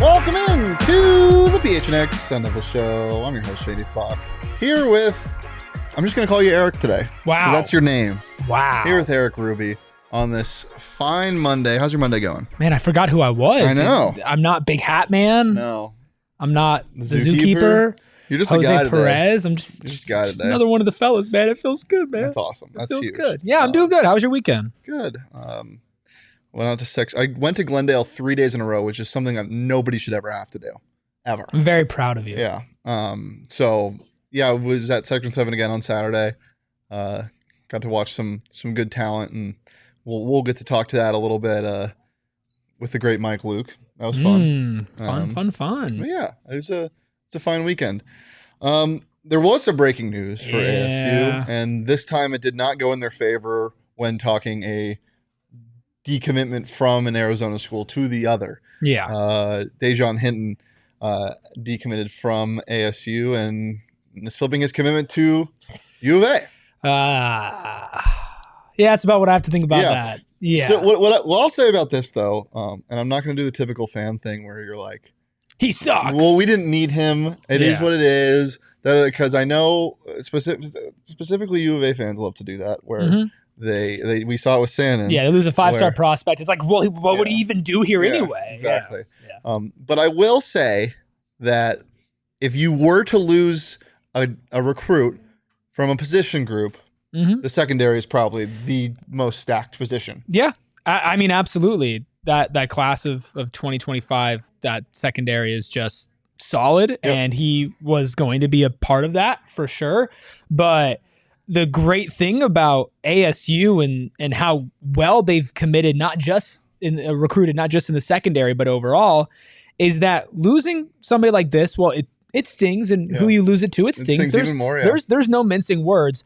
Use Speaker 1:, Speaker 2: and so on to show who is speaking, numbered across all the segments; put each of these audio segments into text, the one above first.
Speaker 1: Welcome in to the PHNX Sun Devil Show. I'm your host, Shady Fox. Here with, I'm just going to call you Eric today.
Speaker 2: Wow.
Speaker 1: That's your name.
Speaker 2: Wow.
Speaker 1: Here with Eric Ruby on this fine Monday. How's your Monday going?
Speaker 2: Man, I forgot who I was.
Speaker 1: I know.
Speaker 2: I'm not Big Hat Man.
Speaker 1: No.
Speaker 2: I'm not the zookeeper.
Speaker 1: You're just
Speaker 2: Jose
Speaker 1: the guy today.
Speaker 2: Perez. I'm just another one of the fellas, man. It feels good, man.
Speaker 1: That's awesome. That's
Speaker 2: feels
Speaker 1: huge.
Speaker 2: good. Yeah, I'm doing good. How was your weekend?
Speaker 1: Good. Went out to I went to Glendale 3 days in a row, which is something that nobody should ever have to do. Ever.
Speaker 2: I'm very proud of you.
Speaker 1: Yeah. So yeah, I was at Section 7 again on Saturday. Got to watch some good talent, and we'll get to talk to that a little bit with the great Mike Luke. That was fun.
Speaker 2: Fun.
Speaker 1: Yeah, it's a fine weekend. There was some breaking news for ASU, and this time it did not go in their favor when talking a decommitment from an Arizona school to the other.
Speaker 2: Yeah.
Speaker 1: Dajon Hinton decommitted from ASU and is flipping his commitment to UofA.
Speaker 2: Yeah, that's about what I have to think about that. Yeah.
Speaker 1: So what I'll say about this, though, and I'm not going to do the typical fan thing where you're like,
Speaker 2: he sucks.
Speaker 1: Well, we didn't need him. It is what it is. Because I know specifically UofA fans love to do that, where we saw it with Sandin.
Speaker 2: Yeah, they lose a 5-star prospect. It's like, well, what would he even do here anyway?
Speaker 1: Exactly.
Speaker 2: Yeah.
Speaker 1: But I will say that if you were to lose a recruit from a position group, the secondary is probably the most stacked position.
Speaker 2: Yeah, I mean, absolutely. That class of 2025, that secondary is just solid, and he was going to be a part of that for sure. But the great thing about ASU and how well they've committed, recruited not just in the secondary but overall, is that losing somebody like this, well, it stings, and who you lose it to, it stings.
Speaker 1: There's even more.
Speaker 2: There's no mincing words.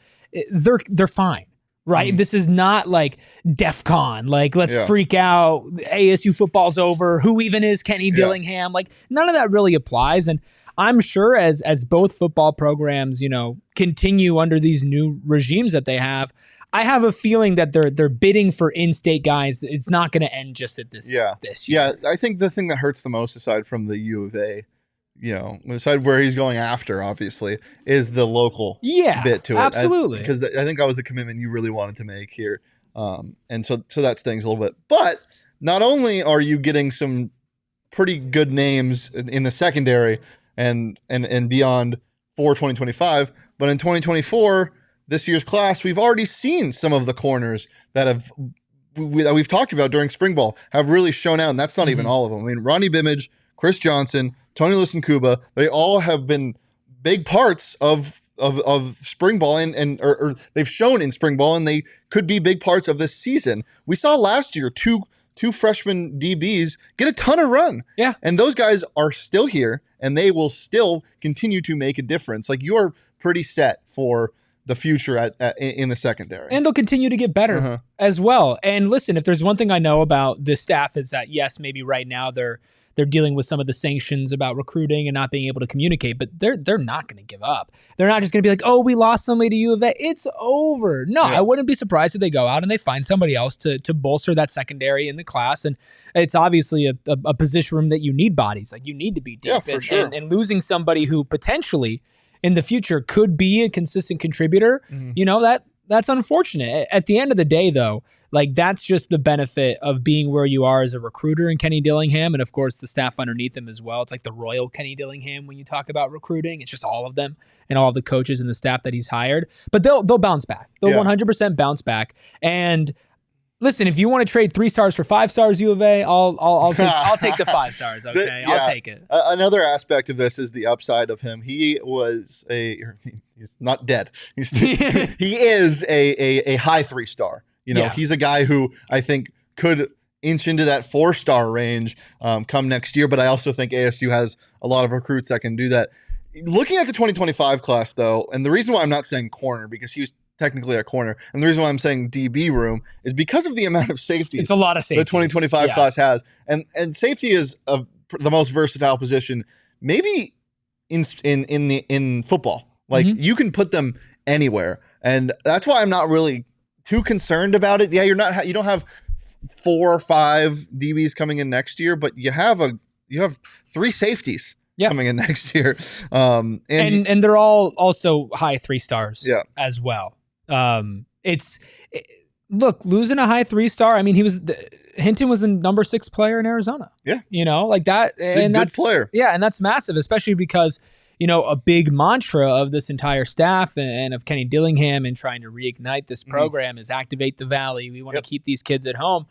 Speaker 2: They're fine. Right? This is not like DEF CON. Like, let's freak out. ASU football's over. Who even is Kenny Dillingham? Like, none of that really applies. And I'm sure as both football programs, continue under these new regimes that they have, I have a feeling that they're bidding for in-state guys. It's not going to end just at this year.
Speaker 1: Yeah, I think the thing that hurts the most, aside from the U of A, aside where he's going after, obviously, is the local bit to it.
Speaker 2: Absolutely.
Speaker 1: Because I think that was a commitment you really wanted to make here. And so that stings a little bit. But not only are you getting some pretty good names in the secondary and beyond for 2025, but in 2024, this year's class, we've already seen some of the corners that we've talked about during spring ball have really shown out, and that's not even all of them. I mean, Ronnie Bimmage, Chris Johnson, Tony Listenkuba, they all have been big parts of spring ball or they've shown in spring ball, and they could be big parts of this season. We saw last year two freshman DBs get a ton of run. Yeah. And those guys are still here, and they will still continue to make a difference. Like, you're pretty set for the future in the secondary. And
Speaker 2: they'll continue to get better as well. And listen, if there's one thing I know about this staff is that, yes, maybe right now they're dealing with some of the sanctions about recruiting and not being able to communicate, but they're not going to give up. They're not just going to be like, oh, we lost somebody to U of A. It's over. No, I wouldn't be surprised if they go out and they find somebody else to bolster that secondary in the class. And it's obviously a position room that you need bodies. Like, you need to be deep.
Speaker 1: Yeah, for sure.
Speaker 2: And losing somebody who potentially in the future could be a consistent contributor, that's unfortunate. At the end of the day, though, like, that's just the benefit of being where you are as a recruiter in Kenny Dillingham, and of course the staff underneath him as well. It's like the royal Kenny Dillingham when you talk about recruiting. It's just all of them and all of the coaches and the staff that he's hired. But they'll bounce back. They'll 100% bounce back. And listen, if you want to trade 3 stars for 5 stars, U of A, I'll take the 5 stars. Okay, I'll take it.
Speaker 1: Another aspect of this is the upside of him. He's not dead. He is a high 3-star. He's a guy who I think could inch into that 4-star range come next year. But I also think ASU has a lot of recruits that can do that. Looking at the 2025 class, though, and the reason why I'm not saying corner, because he was technically a corner, and the reason why I'm saying DB room is because of the amount of safety.
Speaker 2: It's a lot of safety
Speaker 1: the 2025 class has, and safety is the most versatile position, maybe in football. Like, you can put them anywhere, and that's why I'm not really too concerned about it. Yeah, you don't have 4 or 5 DBs coming in next year, but you have you have 3 safeties
Speaker 2: Yeah.
Speaker 1: coming in next year.
Speaker 2: And they're all also high 3 stars as well. Look, losing a high 3-star. I mean, Hinton was a number 6 player in Arizona.
Speaker 1: Yeah.
Speaker 2: Like that. And
Speaker 1: that's good player.
Speaker 2: Yeah. And that's massive, especially because, a big mantra of this entire staff and of Kenny Dillingham and trying to reignite this program is activate the Valley. We want to keep these kids at home.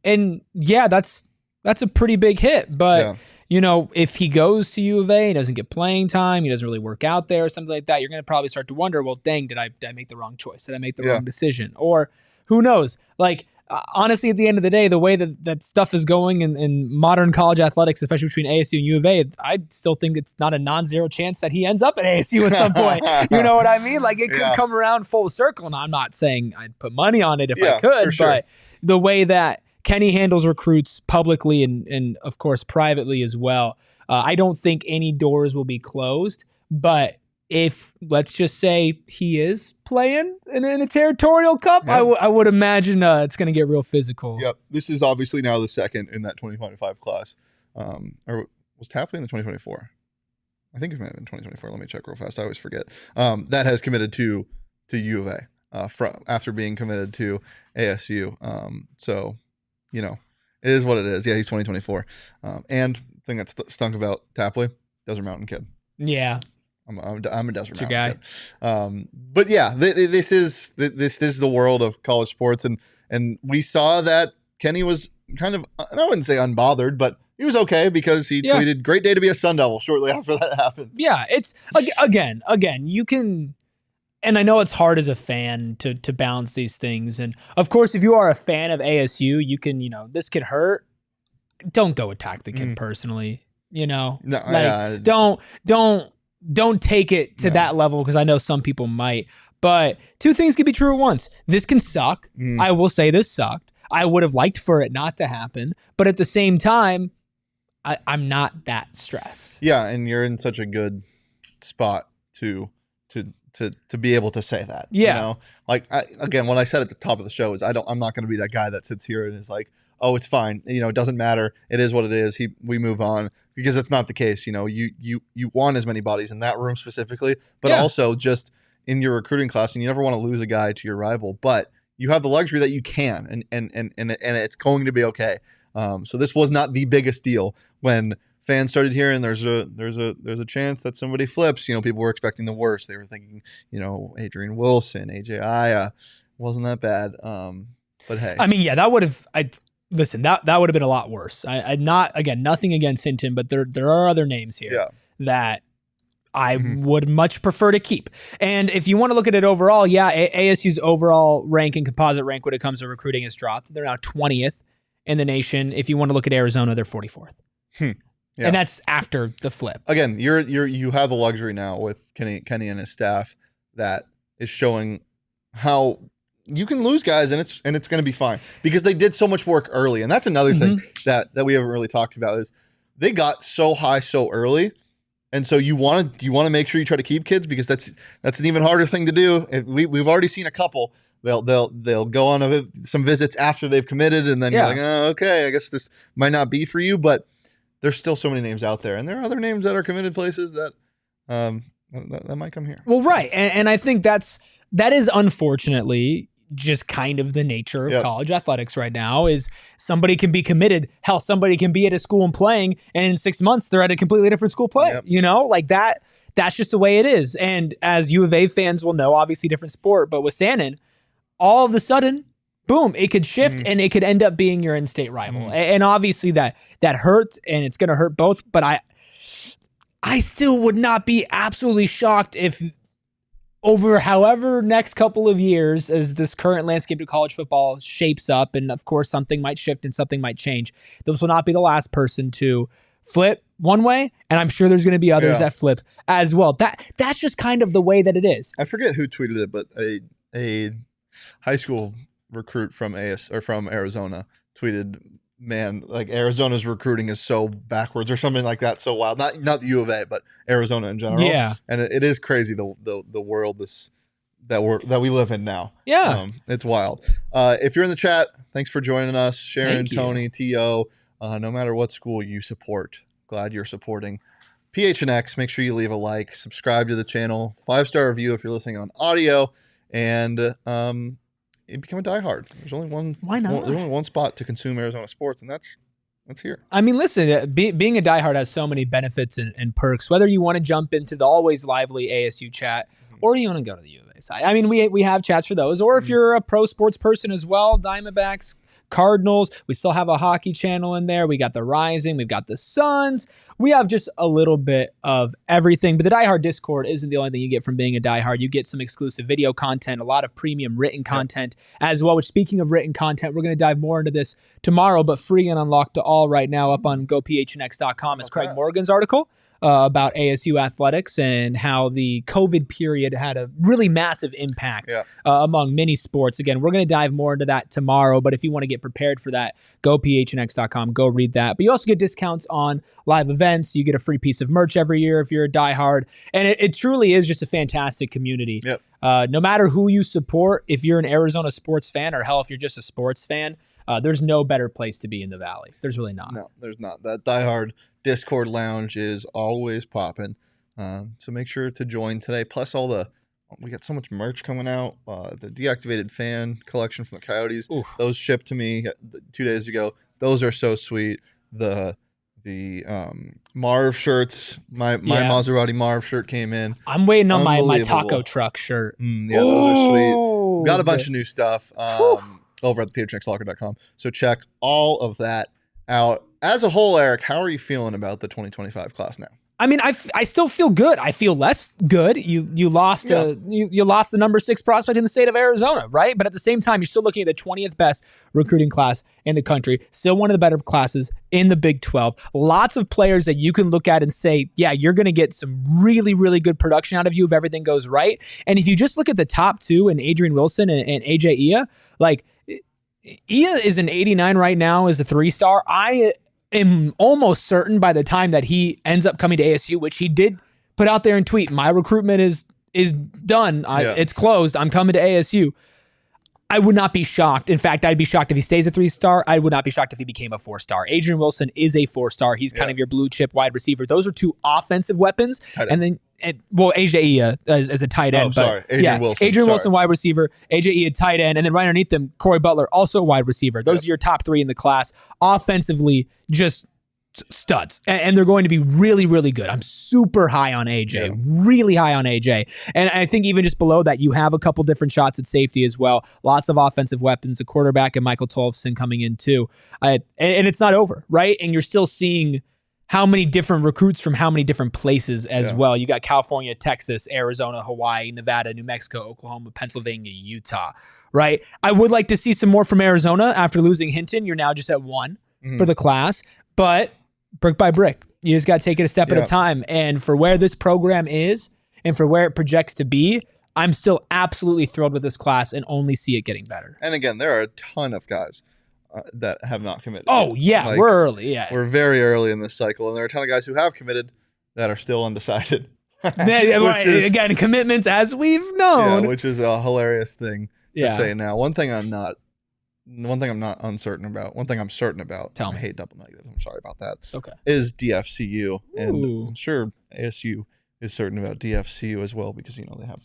Speaker 2: And that's a pretty big hit. But, if he goes to U of A and doesn't get playing time, he doesn't really work out there or something like that, you're going to probably start to wonder, well, dang, did I make the wrong choice? Did I make the wrong decision? Or who knows? Like, honestly, at the end of the day, the way that stuff is going in modern college athletics, especially between ASU and U of A, I still think it's not a non-zero chance that he ends up at ASU at some point. You know what I mean? Like, it could come around full circle. And I'm not saying I'd put money on it if I could, but the way that Kenny handles recruits publicly and of course privately as well, I don't think any doors will be closed. But if, let's just say, he is playing in a territorial cup, I would imagine it's going to get real physical.
Speaker 1: Yep. This is obviously now the second in that 2025 class. Or was Tapley in the 2024? I think it might have been 2024. Let me check real fast. I always forget. That has committed to U of A after being committed to ASU. So, it is what it is. Yeah, he's 2024. And the thing that stunk about Tapley, Desert Mountain kid.
Speaker 2: Yeah.
Speaker 1: I'm a Desert Mountain
Speaker 2: guy.
Speaker 1: Kid. But yeah, this is the world of college sports, and we saw that Kenny was kind of, and I wouldn't say unbothered, but he was okay because he tweeted, "Great day to be a Sun Devil" shortly after that happened.
Speaker 2: Yeah, it's again, you can, and I know it's hard as a fan to balance these things, and of course, if you are a fan of ASU, you can, this could hurt. Don't go attack the kid personally. No, don't take it to that level, because I know some people might. But two things can be true at once. This can suck. I will say this sucked. I would have liked for it not to happen. But at the same time, I'm not that stressed. Yeah,
Speaker 1: and you're in such a good spot to be able to say that.
Speaker 2: Yeah.
Speaker 1: Like, again, what I said at the top of the show is I'm not going to be that guy that sits here and is like, oh, it's fine. It doesn't matter. It is what it is. We move on, because it's not the case. You want as many bodies in that room specifically, but also just in your recruiting class, and you never want to lose a guy to your rival, but you have the luxury that you can, and it's going to be okay. So this was not the biggest deal when fans started hearing there's a chance that somebody flips. People were expecting the worst. They were thinking, Adrian Wilson, AJ Aya, wasn't that bad. But hey,
Speaker 2: I mean, that would have. Listen, that would have been a lot worse. Nothing against Hinton, but there are other names here that I would much prefer to keep. And if you want to look at it overall, ASU's overall rank and composite rank when it comes to recruiting has dropped. They're now 20th in the nation. If you want to look at Arizona, they're 44th. Yeah. And that's after the flip.
Speaker 1: Again, you have the luxury now with Kenny and his staff that is showing how you can lose guys and it's going to be fine, because they did so much work early. And that's another thing that we haven't really talked about is they got so high so early. And so you want to make sure you try to keep kids, because that's an even harder thing to do. We've already seen a couple. They'll go on some visits after they've committed, and then you're like, oh, okay, I guess this might not be for you. But there's still so many names out there, and there are other names that are committed places that might come here.
Speaker 2: Well, right, and I think that is unfortunately just kind of the nature of college athletics right now. Is somebody can be committed. Hell, somebody can be at a school and playing, and in 6 months they're at a completely different school playing. Like that. That's just the way it is. And as U of A fans will know, obviously different sport, but with Sannon, all of a sudden, boom, it could shift and it could end up being your in-state rival. And obviously that hurts, and it's going to hurt both. But I still would not be absolutely shocked if over however next couple of years, as this current landscape of college football shapes up, and of course something might shift and something might change, this will not be the last person to flip one way, and I'm sure there's going to be others that flip as well. That's just kind of the way that it is.
Speaker 1: I forget who tweeted it, but a high school recruit from Arizona tweeted, man, like Arizona's recruiting is so backwards or something like that, so wild. Not the U of A, but Arizona in general.
Speaker 2: Yeah, and
Speaker 1: it is crazy the world that we live in now.
Speaker 2: Yeah,
Speaker 1: it's wild. If you're in the chat, thanks for joining us, Sharon, Tony, T.O. No matter what school you support, glad you're supporting PHNX. Make sure you leave a like, subscribe to the channel, 5-star review if you're listening on audio, and you become a diehard. There's only one.
Speaker 2: Why not?
Speaker 1: There's only one spot to consume Arizona sports, and that's here.
Speaker 2: I mean, listen, being a diehard has so many benefits and perks. Whether you want to jump into the always lively ASU chat, or you want to go to the UofA side. I mean, we have chats for those. Or if you're a pro sports person as well, Diamondbacks, Cardinals. We still have a hockey channel in there. We got the Rising. We've got the Suns. We have just a little bit of everything. But the Die Hard Discord isn't the only thing you get from being a diehard. You get some exclusive video content, a lot of premium written content as well, which, speaking of written content, we're going to dive more into this tomorrow, but free and unlocked to all right now up on gophnx.com is Craig Morgan's article about ASU athletics and how the COVID period had a really massive impact among many sports. Again, we're going to dive more into that tomorrow, but if you want to get prepared for that, go phnx.com, go read that. But you also get discounts on live events. You get a free piece of merch every year if you're a diehard. And it truly is just a fantastic community. No matter who you support, if you're an Arizona sports fan, or hell, if you're just a sports fan, there's no better place to be in the Valley. There's really not.
Speaker 1: No, there's not. That diehard Discord lounge is always popping. So make sure to join today. Plus we got so much merch coming out. The deactivated fan collection from the Coyotes. Oof. Those shipped to me 2 days ago. Those are so sweet. The Marv shirts, my Maserati Marv shirt came in.
Speaker 2: I'm waiting on my taco truck shirt.
Speaker 1: Those are sweet. Got a bunch of new stuff over at the PHNXlocker.com. So check all of that out. As a whole, Eric, how are you feeling about the 2025 class now?
Speaker 2: I mean, I still feel good. I feel less good. You lost you lost the number 6 prospect in the state of Arizona, right? But at the same time, you're still looking at the 20th best recruiting class in the country. Still one of the better classes in the Big 12. Lots of players that you can look at and say, yeah, you're going to get some really, really good production out of you if everything goes right. And if you just look at the top 2 in Adrian Wilson and AJ Ia, like Ia is an 89 right now as a 3-star. I am almost certain by the time that he ends up coming to ASU, which he did put out there and tweet, my recruitment is done. It's closed. I'm coming to ASU. I would not be shocked. In fact, I'd be shocked if he stays a 3-star. I would not be shocked if he became a 4-star. Adrian Wilson is a 4-star. He's kind of your blue chip wide receiver. Those are 2 offensive weapons. And then, AJ Ia as a tight end.
Speaker 1: Adrian Wilson.
Speaker 2: Adrian Wilson, wide receiver. AJ Ia, tight end. And then right underneath them, Corey Butler, also wide receiver. Those are your top 3 in the class. Offensively, just studs. And they're going to be really, really good. I'm super high on AJ. Really high on AJ. And I think even just below that, you have a couple different shots at safety as well. Lots of offensive weapons, a quarterback and Michael Tolfson coming in too. And it's not over, right? And you're still seeing how many different recruits from how many different places as well. You got California, Texas, Arizona, Hawaii, Nevada, New Mexico, Oklahoma, Pennsylvania, Utah, right? I would like to see some more from Arizona after losing Hinton. You're now just at 1 for the class, but brick by brick, you just got to take it a step at a time. And for where this program is and for where it projects to be, I'm still absolutely thrilled with this class and only see it getting better.
Speaker 1: And again, there are a ton of guys that have not committed.
Speaker 2: Oh, yeah, like, we're early. Yeah,
Speaker 1: we're very early in this cycle, and there are a ton of guys who have committed that are still undecided.
Speaker 2: Again, commitments as we've known,
Speaker 1: which is a hilarious thing to say now. One thing I'm not uncertain about. One thing I'm certain about.
Speaker 2: Tell me.
Speaker 1: I hate double negatives. I'm sorry about that.
Speaker 2: It's okay.
Speaker 1: Is DFCU, and I'm sure ASU is certain about DFCU as well because they have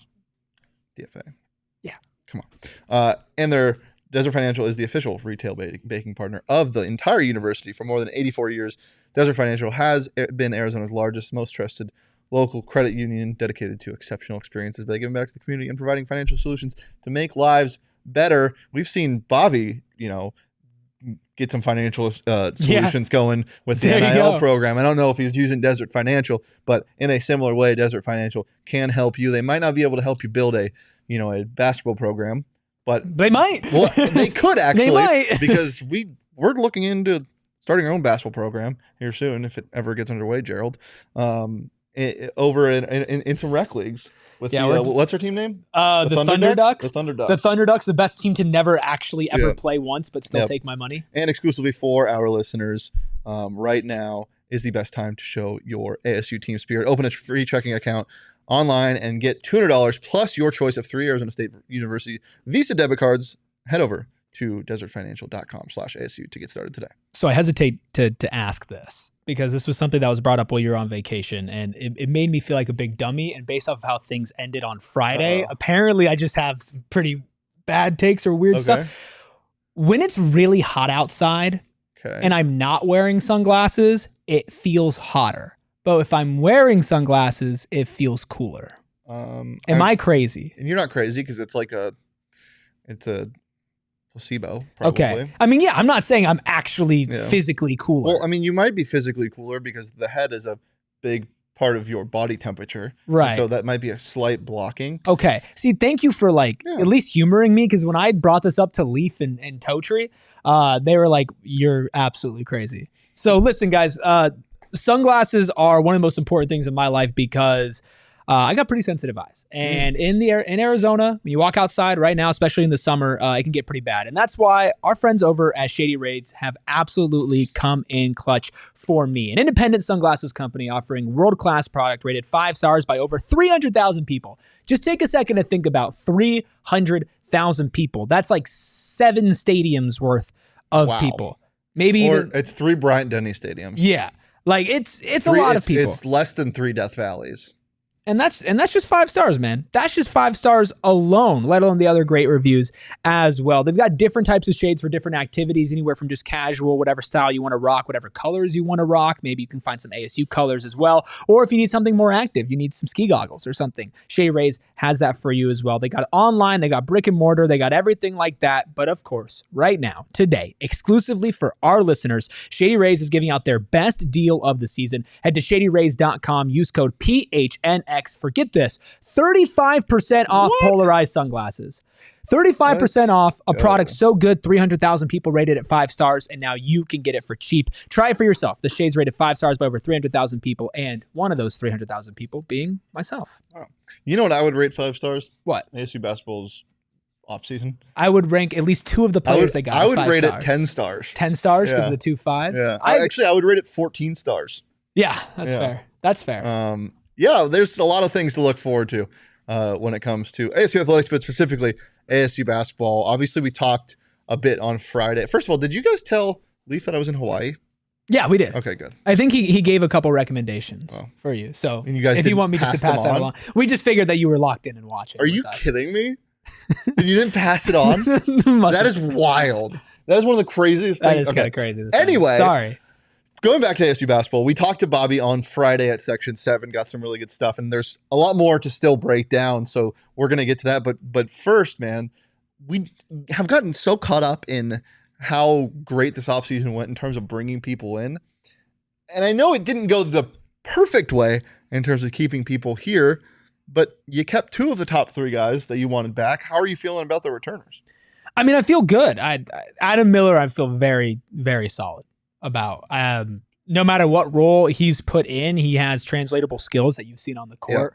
Speaker 1: DFA.
Speaker 2: Yeah.
Speaker 1: Come on. And their Desert Financial is the official retail banking partner of the entire university for more than 84 years. Desert Financial has been Arizona's largest, most trusted local credit union dedicated to exceptional experiences by giving back to the community and providing financial solutions to make lives better. We've seen Bobby, get some financial solutions going with the NIL program. I don't know if he's using Desert Financial, but in a similar way, Desert Financial can help you. They might not be able to help you build a basketball program, but
Speaker 2: they might.
Speaker 1: Well, they could actually,
Speaker 2: they might.
Speaker 1: because we're looking into starting our own basketball program here soon if it ever gets underway, Gerald. Over in some rec leagues. With what's our team name?
Speaker 2: The Thunder Ducks.
Speaker 1: The Thunder Ducks.
Speaker 2: The Thunder Ducks, the best team to never actually ever play once, but still take my money.
Speaker 1: And exclusively for our listeners, right now is the best time to show your ASU team spirit. Open a free checking account online and get $200 plus your choice of 3 Arizona State University Visa debit cards. Head over to desertfinancial.com/ASU to get started today.
Speaker 2: So I hesitate to ask this because this was something that was brought up while you were on vacation, and it made me feel like a big dummy. And based off of how things ended on Friday, apparently I just have some pretty bad takes or weird stuff. When it's really hot outside and I'm not wearing sunglasses, it feels hotter. But if I'm wearing sunglasses, it feels cooler. Am I crazy?
Speaker 1: And you're not crazy because it's a placebo, probably.
Speaker 2: Okay. I mean, yeah, I'm not saying I'm actually physically cooler.
Speaker 1: Well, I mean, you might be physically cooler because the head is a big part of your body temperature.
Speaker 2: Right.
Speaker 1: So that might be a slight blocking.
Speaker 2: Okay. See, thank you for at least humoring me, because when I brought this up to Leaf and Totri, they were like, you're absolutely crazy. So listen, guys, sunglasses are one of the most important things in my life because I got pretty sensitive eyes, and in Arizona, when you walk outside right now, especially in the summer, it can get pretty bad. And that's why our friends over at Shady Rays have absolutely come in clutch for me. An independent sunglasses company offering world-class product rated 5 stars by over 300,000 people. Just take a second to think about 300,000 people. That's like 7 stadiums worth of people. Maybe
Speaker 1: it's 3 Bryant-Denny stadiums.
Speaker 2: Yeah. Like it's a lot of people.
Speaker 1: It's less than 3 Death Valleys.
Speaker 2: And that's just 5 stars, man. That's just 5 stars alone, let alone the other great reviews as well. They've got different types of shades for different activities, anywhere from just casual, whatever style you want to rock, whatever colors you want to rock. Maybe you can find some ASU colors as well. Or if you need something more active, you need some ski goggles or something, Shady Rays has that for you as well. They got online, they got brick and mortar, they got everything like that. But of course, right now, today, exclusively for our listeners, Shady Rays is giving out their best deal of the season. Head to shadyrays.com, use code PHNX. Forget this, 35% off polarized sunglasses. 35% off a product so good, 300,000 people rated it 5 stars, and now you can get it for cheap. Try it for yourself. The shade's rated 5 stars by over 300,000 people, and one of those 300,000 people being myself.
Speaker 1: Wow. You know what I would rate 5 stars?
Speaker 2: What?
Speaker 1: ASU basketball's off season.
Speaker 2: I would rank at least 2 of the players they got.
Speaker 1: I would
Speaker 2: 5
Speaker 1: rate
Speaker 2: stars.
Speaker 1: it 10 stars.
Speaker 2: 10 stars because of the 2 5s?
Speaker 1: Yeah. I would rate it 14 stars.
Speaker 2: Yeah, that's fair. That's fair.
Speaker 1: Yeah, there's a lot of things to look forward to when it comes to ASU athletics, but specifically ASU basketball. Obviously, we talked a bit on Friday. First of all, did you guys tell Leaf that I was in Hawaii?
Speaker 2: Yeah, we did.
Speaker 1: Okay, good.
Speaker 2: I think he gave a couple recommendations for you. So
Speaker 1: and you guys
Speaker 2: if you want me just to pass that along, we just figured that you were locked in and watching.
Speaker 1: Are you kidding me? You didn't pass it on? That is wild. That is one of the craziest things.
Speaker 2: That is kind of crazy.
Speaker 1: Anyway,
Speaker 2: sorry.
Speaker 1: Going back to ASU basketball, we talked to Bobby on Friday at Section 7, got some really good stuff, and there's a lot more to still break down, so we're going to get to that. But first, man, we have gotten so caught up in how great this offseason went in terms of bringing people in. And I know it didn't go the perfect way in terms of keeping people here, but you kept 2 of the top 3 guys that you wanted back. How are you feeling about the returners?
Speaker 2: I mean, I feel good. Adam Miller, I feel very, very solid about. No matter what role he's put in, he has translatable skills that you've seen on the court.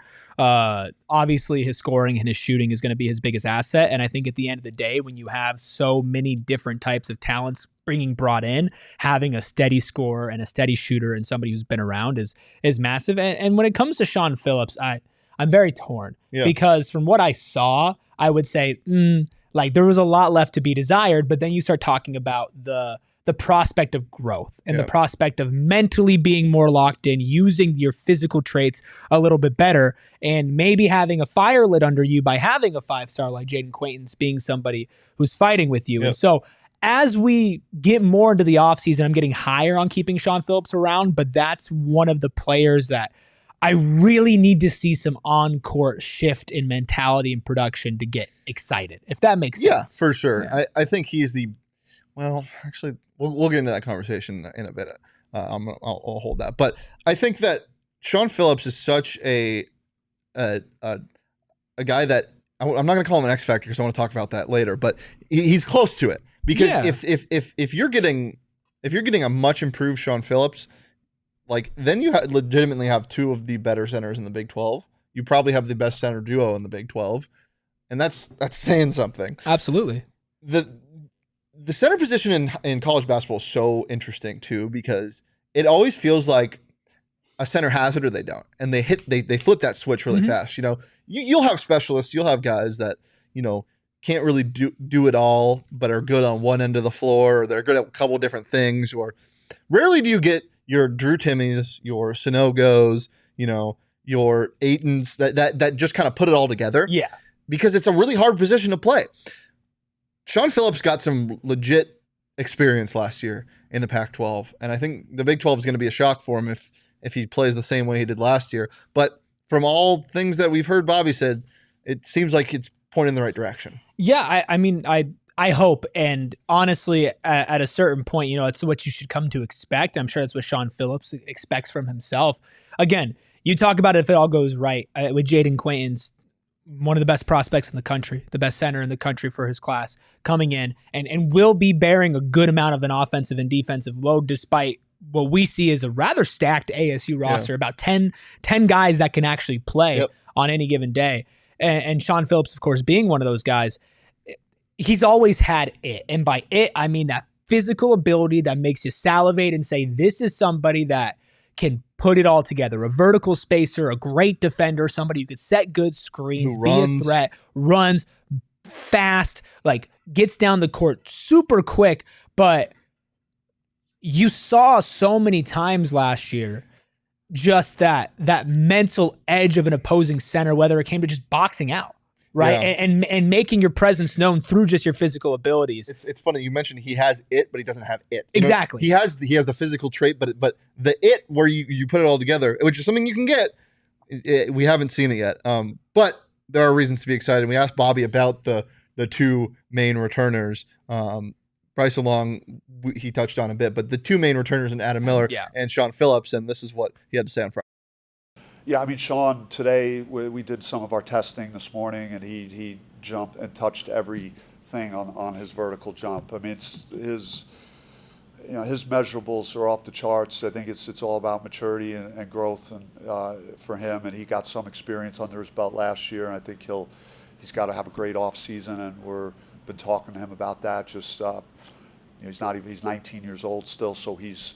Speaker 2: Obviously, his scoring and his shooting is going to be his biggest asset. And I think at the end of the day, when you have so many different types of talents brought in, having a steady scorer and a steady shooter and somebody who's been around is massive. And when it comes to Sean Phillips, I'm very torn because from what I saw, I would say like there was a lot left to be desired. But then you start talking about the prospect of growth and the prospect of mentally being more locked in, using your physical traits a little bit better, and maybe having a fire lit under you by having a 5-star like Jaden Quaintance being somebody who's fighting with you. And so as we get more into the offseason, I'm getting higher on keeping Sean Phillips around, but that's one of the players that I really need to see some on-court shift in mentality and production to get excited, if that makes sense.
Speaker 1: Yeah, for sure. Yeah. I think he's well, actually, we'll get into that conversation in a bit. I'll hold that. But I think that Sean Phillips is such a guy that I'm not going to call him an X factor because I want to talk about that later. But he's close to it because if you're getting a much improved Sean Phillips, like then you legitimately have 2 of the better centers in the Big 12. You probably have the best center duo in the Big 12, and that's saying something.
Speaker 2: Absolutely.
Speaker 1: The center position in college basketball is so interesting too, because it always feels like a center has it or they don't. And they flip that switch really fast. You know, you'll have specialists, you'll have guys that, can't really do it all, but are good on one end of the floor, or they're good at a couple different things, or rarely do you get your Drew Timmies, your Sonogos, your Aitons that just kind of put it all together.
Speaker 2: Yeah.
Speaker 1: Because it's a really hard position to play. Sean Phillips got some legit experience last year in the Pac-12, and I think the Big 12 is going to be a shock for him if he plays the same way he did last year. But from all things that we've heard Bobby said, it seems like it's pointing in the right direction.
Speaker 2: Yeah, I hope, and honestly, at a certain point, it's what you should come to expect. I'm sure that's what Sean Phillips expects from himself. Again, you talk about it if it all goes right with Jaden Quaintance, one of the best prospects in the country, the best center in the country for his class, coming in and will be bearing a good amount of an offensive and defensive load, despite what we see as a rather stacked ASU roster, about 10 guys that can actually play on any given day. And Sean Phillips, of course, being one of those guys, he's always had it. And by it, I mean that physical ability that makes you salivate and say, this is somebody that can put it all together. A vertical spacer, a great defender, somebody who could set good screens, be a threat, runs fast, gets down the court super quick. But you saw so many times last year just that mental edge of an opposing center, whether it came to just boxing out, right? Yeah. And making your presence known through just your physical abilities.
Speaker 1: It's funny you mentioned he has it, but he doesn't have it.
Speaker 2: Exactly.
Speaker 1: He has the physical trait, but the it where you put it all together, which is something you can get, we haven't seen it yet. But there are reasons to be excited. We asked Bobby about the two main returners. Bryce Long, he touched on a bit, but the two main returners in Adam Miller and Sean Phillips, and this is what he had to say on Friday.
Speaker 3: Yeah, I mean, Sean, today we did some of our testing this morning, and he jumped and touched everything on his vertical jump. I mean, it's his measurables are off the charts. I think it's all about maturity and growth and for him, and he got some experience under his belt last year, and I think he's got to have a great off season, and we've been talking to him about that. Just he's 19 years old still, so he's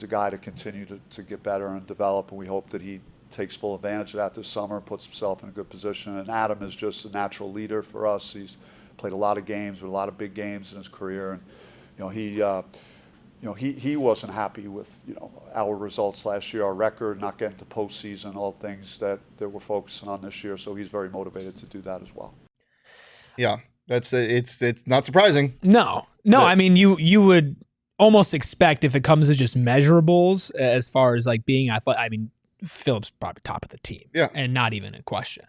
Speaker 3: a guy to continue to get better and develop, and we hope that he takes full advantage of that this summer, puts himself in a good position. And Adam is just a natural leader for us. He's played a lot of games, with a lot of big games in his career, and he wasn't happy with our results last year, our record, not getting to postseason, all things that we're focusing on this year. So he's very motivated to do that as well.
Speaker 1: Yeah, it's not surprising.
Speaker 2: No. I mean, you would almost expect, if it comes to just measurables as far as being athletic. I mean, Phillips probably top of the team, and not even a question.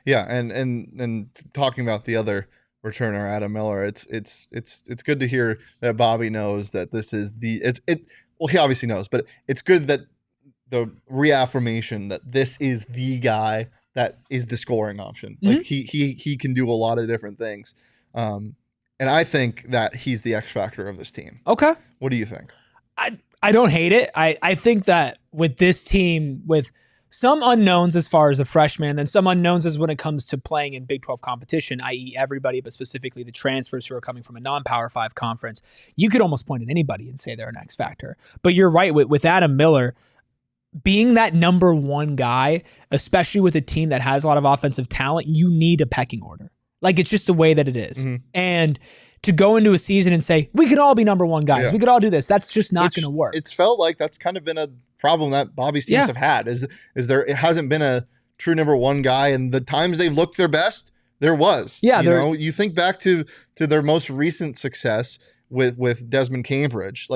Speaker 2: Yeah,
Speaker 1: and talking about the other returner, Adam Miller, it's good to hear that Bobby knows that this is well, he obviously knows, but it's good that the reaffirmation that this is the guy that is the scoring option. Mm-hmm. He can do a lot of different things, and I think that he's the X factor of this team.
Speaker 2: Okay,
Speaker 1: what do you think?
Speaker 2: I don't hate it. I think that with this team, with some unknowns as far as a freshman, and then some unknowns as when it comes to playing in Big 12 competition, i.e. everybody, but specifically the transfers who are coming from a non-Power 5 conference, you could almost point at anybody and say they're an X factor. But you're right, with Adam Miller, being that number one guy, especially with a team that has a lot of offensive talent, you need a pecking order. It's just the way that it is. Mm-hmm. And to go into a season and say, we could all be number one guys. Yeah. We could all do this. That's just not going to work.
Speaker 1: It's felt like that's kind of been a problem that Bobby's teams have had is there, it hasn't been a true number one guy, and the times they've looked their best, there was. Yeah. You think back to their most recent success with Desmond Cambridge,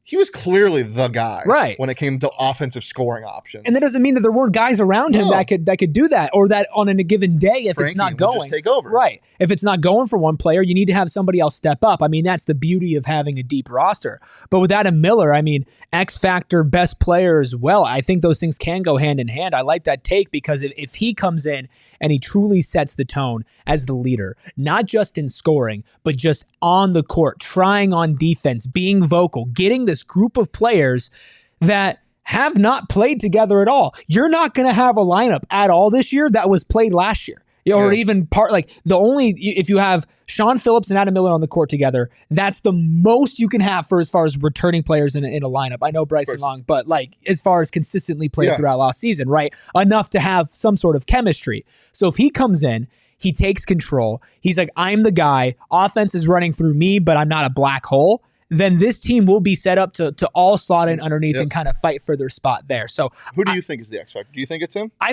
Speaker 1: he was clearly the guy when it came to offensive scoring options.
Speaker 2: And that doesn't mean that there weren't guys around him that could do that, or that on a given day, if Frankie, it's not going,
Speaker 1: just take over.
Speaker 2: Right. If it's not going for one player, you need to have somebody else step up. I mean, that's the beauty of having a deep roster. But with Adam Miller, I mean, X factor, best player as well. I think those things can go hand in hand. I like that take, because if he comes in and he truly sets the tone as the leader, not just in scoring, but just on the court, trying on defense, being vocal, getting this group of players that have not played together at all. You're not going to have a lineup at all this year that was played last year. Or even if you have Sean Phillips and Adam Miller on the court together, that's the most you can have for as far as returning players in a lineup. I know Bryson Long, but as far as consistently played throughout last season, right? Enough to have some sort of chemistry. So if he comes in, he takes control. He's like, I'm the guy. Offense is running through me, but I'm not a black hole. Then this team will be set up to all slot in underneath and kind of fight for their spot there. So
Speaker 1: who do you think is the X factor? Do you think it's him?
Speaker 2: I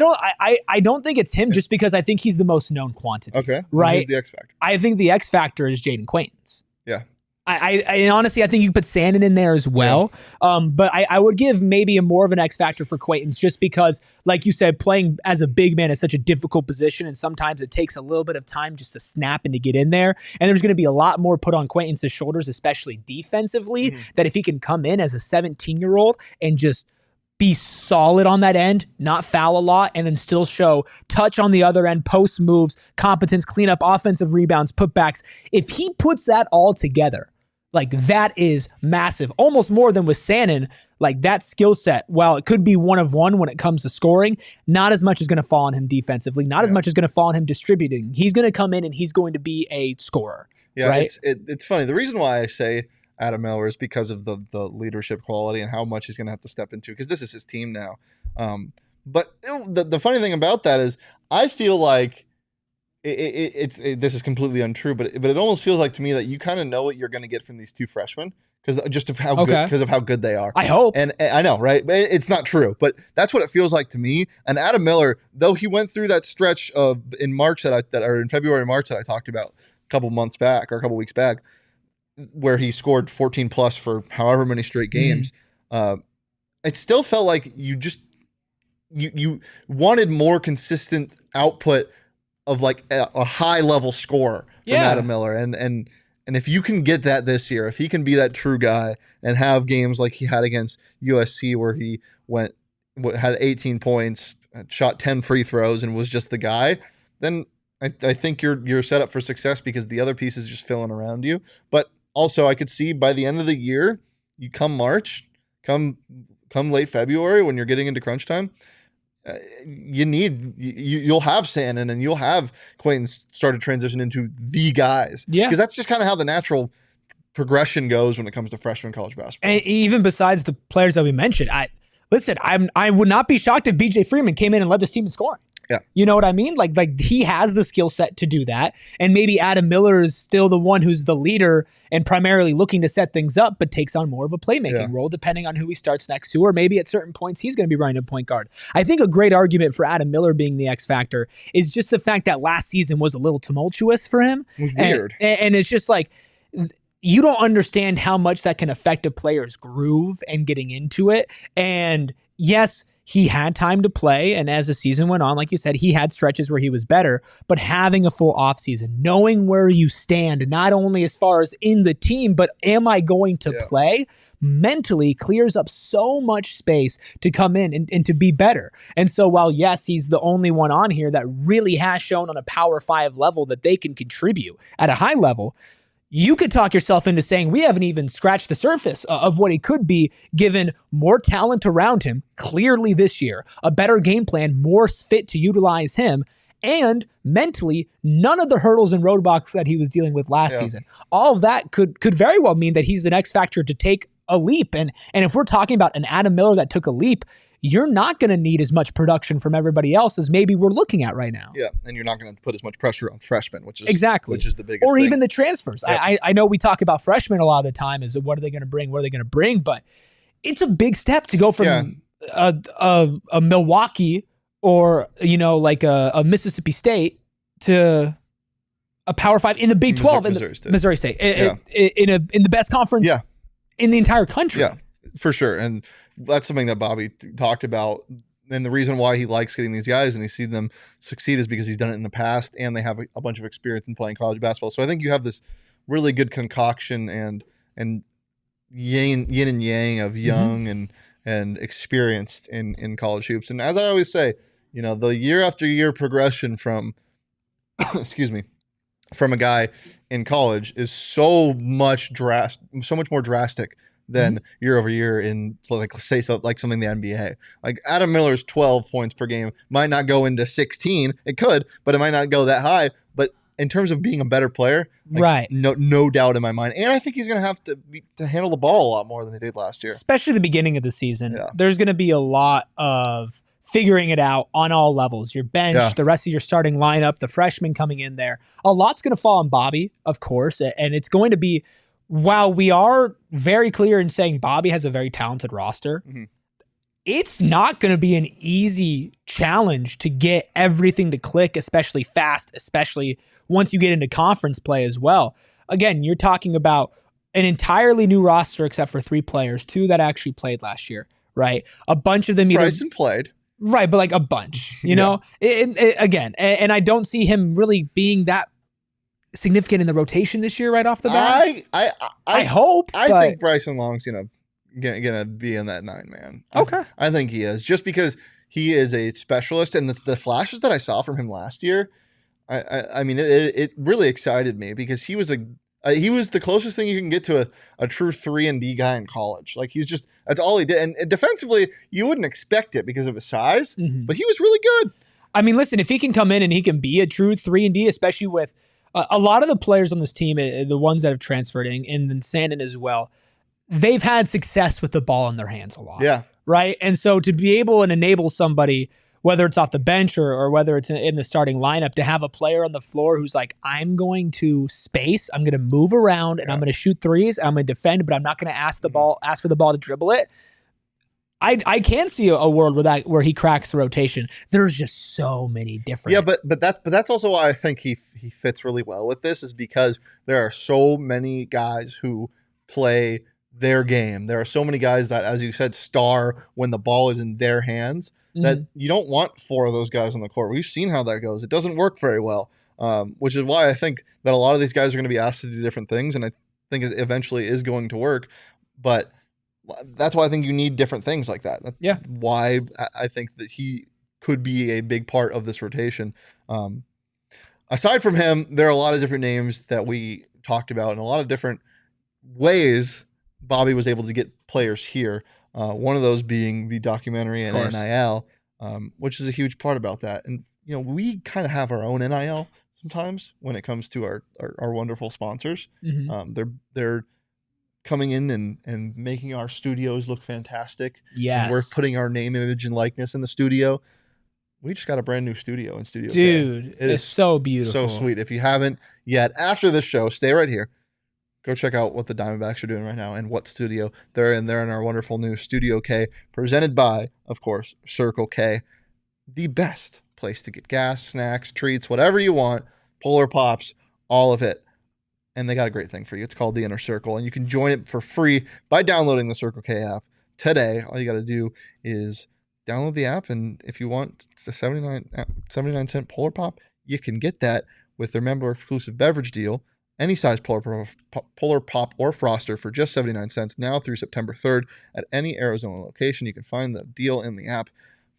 Speaker 2: don't think it's him just because I think he's the most known quantity.
Speaker 1: Okay.
Speaker 2: Right.
Speaker 1: Who's the X factor?
Speaker 2: I think the X factor is Jaden Quaintance.
Speaker 1: Yeah.
Speaker 2: I honestly, I think you could put Sandin in there as well. Yeah. But I would give maybe a more of an X factor for Quaintance just because, like you said, playing as a big man is such a difficult position, and sometimes it takes a little bit of time just to snap and to get in there. And there's going to be a lot more put on Quaintance's shoulders, especially defensively, that if he can come in as a 17-year-old and just be solid on that end, not foul a lot, and then still show touch on the other end, post moves, competence, cleanup, offensive rebounds, putbacks. If he puts that all together, like that is massive, almost more than with Sandin. Like that skill set, while it could be one of one when it comes to scoring, not as much is going to fall on him defensively, not as much is going to fall on him distributing. He's going to come in and he's going to be a scorer.
Speaker 1: Yeah,
Speaker 2: right?
Speaker 1: It's funny. The reason why I say Adam Miller is because of the leadership quality and how much he's going to have to step into, because this is his team now. But the funny thing about that is I feel like this is completely untrue, but it almost feels like to me that you kind of know what you're going to get from these two freshmen because of how good they are.
Speaker 2: I hope.
Speaker 1: And I know, right? It's not true, but that's what it feels like to me. And Adam Miller, though he went through that stretch of in February, March that I talked about a couple weeks back, where he scored 14 plus for however many straight games, it still felt like you wanted more consistent output of like a high level scorer from Adam Miller. And if you can get that this year, if he can be that true guy and have games like he had against USC where he had 18 points, shot 10 free throws and was just the guy, then I think you're set up for success because the other pieces just filling around you. But also I could see by the end of the year, you come March, come late February when you're getting into crunch time, you'll have Sandin and you'll have Quaintance start to transition into the guys. Yeah. Because that's just kind of how the natural progression goes when it comes to freshman college basketball.
Speaker 2: And even besides the players that we mentioned, I would not be shocked if BJ Freeman came in and led this team in scoring.
Speaker 1: Yeah.
Speaker 2: You know what I mean? Like he has the skill set to do that. And maybe Adam Miller is still the one who's the leader and primarily looking to set things up, but takes on more of a playmaking role depending on who he starts next to, or maybe at certain points he's going to be running a point guard. I think a great argument for Adam Miller being the X factor is just the fact that last season was a little tumultuous for him.
Speaker 1: It was weird.
Speaker 2: And it's just like, you don't understand how much that can affect a player's groove and getting into it. And yes, he had time to play, and as the season went on, like you said, he had stretches where he was better, but having a full offseason, knowing where you stand, not only as far as in the team, but am I going to play, mentally clears up so much space to come in and to be better. And so while, yes, he's the only one on here that really has shown on a Power 5 level that they can contribute at a high level, you could talk yourself into saying we haven't even scratched the surface of what he could be given more talent around him, clearly this year, a better game plan, more fit to utilize him, and mentally, none of the hurdles and roadblocks that he was dealing with last season. All of that could very well mean that he's the next factor to take a leap. And if we're talking about an Adam Miller that took a leap, you're not going to need as much production from everybody else as maybe we're looking at right now.
Speaker 1: Yeah, and you're not going to put as much pressure on freshmen, which is the biggest
Speaker 2: or
Speaker 1: thing.
Speaker 2: Even the transfers. Yep. I know we talk about freshmen a lot of the time is what are they going to bring? What are they going to bring? But it's a big step to go from a Milwaukee or, like a Mississippi State to a Power 5 in the Big 12 in Missouri State. In the best conference in the entire country.
Speaker 1: Yeah, for sure. And that's something that Bobby talked about. And the reason why he likes getting these guys and he sees them succeed is because he's done it in the past and they have a bunch of experience in playing college basketball. So I think you have this really good concoction and yin and yang of young and experienced in college hoops. And as I always say, the year after year progression from, from a guy in college is so much more drastic than year over year in something in the NBA. Like Adam Miller's 12 points per game might not go into 16. It could, but it might not go that high. But in terms of being a better player, no doubt in my mind. And I think he's going to have to handle the ball a lot more than he did last year.
Speaker 2: Especially the beginning of the season. Yeah. There's going to be a lot of figuring it out on all levels. Your bench, the rest of your starting lineup, the freshmen coming in there. A lot's going to fall on Bobby, of course, and it's going to be, while we are very clear in saying Bobby has a very talented roster, it's not going to be an easy challenge to get everything to click, especially fast, especially once you get into conference play as well. Again, you're talking about an entirely new roster except for 3 players, 2 that actually played last year, right? A bunch of them either
Speaker 1: Bryson played.
Speaker 2: Right, but like a bunch, you know? Again, and I don't see him really being that significant in the rotation this year right off the bat. I hope.
Speaker 1: I think Bryson Long's gonna be in that 9 man.
Speaker 2: Okay.
Speaker 1: I think he is, just because he is a specialist, and the flashes that I saw from him last year, I mean, it really excited me, because he was the closest thing you can get to a true 3-and-D guy in college. Like, that's all he did. And defensively, you wouldn't expect it because of his size, but he was really good.
Speaker 2: I mean, listen, if he can come in and he can be a true 3-and-D, especially with a lot of the players on this team, the ones that have transferred and then Sandin as well, they've had success with the ball in their hands a lot. Yeah. Right? And so to be able and enable somebody, whether it's off the bench or whether it's in the starting lineup, to have a player on the floor who's like, I'm going to space, I'm going to move around, and I'm going to shoot threes, I'm going to defend, but I'm not going to ask for the ball to dribble it. I can see a world where he cracks the rotation. There's just so many different.
Speaker 1: Yeah, but that's also why I think he fits really well with this, is because there are so many guys who play their game. There are so many guys that, as you said, star when the ball is in their hands. That you don't want 4 of those guys on the court. We've seen how that goes. It doesn't work very well, which is why I think that a lot of these guys are going to be asked to do different things, and I think it eventually is going to work. But that's why I think you need different things like that. That's why I think that he could be a big part of this rotation. Aside from him, there are a lot of different names that we talked about, and a lot of different ways Bobby was able to get players here. One of those being the documentary and NIL, which is a huge part about that. And, you know, we kind of have our own NIL sometimes when it comes to our wonderful sponsors. They're coming in and making our studios look fantastic.
Speaker 2: Yes.
Speaker 1: And we're putting our name, image, and likeness in the studio. We just got a brand new studio in Studio
Speaker 2: Dude,
Speaker 1: K.
Speaker 2: it's so beautiful.
Speaker 1: So sweet. If you haven't yet, after this show, stay right here. Go check out what the Diamondbacks are doing right now and what studio they're in. They're in our wonderful new Studio K, presented by, of course, Circle K. The best place to get gas, snacks, treats, whatever you want, Polar Pops, all of it. And they got a great thing for you. It's called the Inner Circle, and you can join it for free by downloading the Circle K app today. All you got to do is download the app, and if you want a 79-cent Polar Pop, you can get that with their member-exclusive beverage deal. Any size Polar Pop or Froster for just 79 cents now through September 3rd at any Arizona location. You can find the deal in the app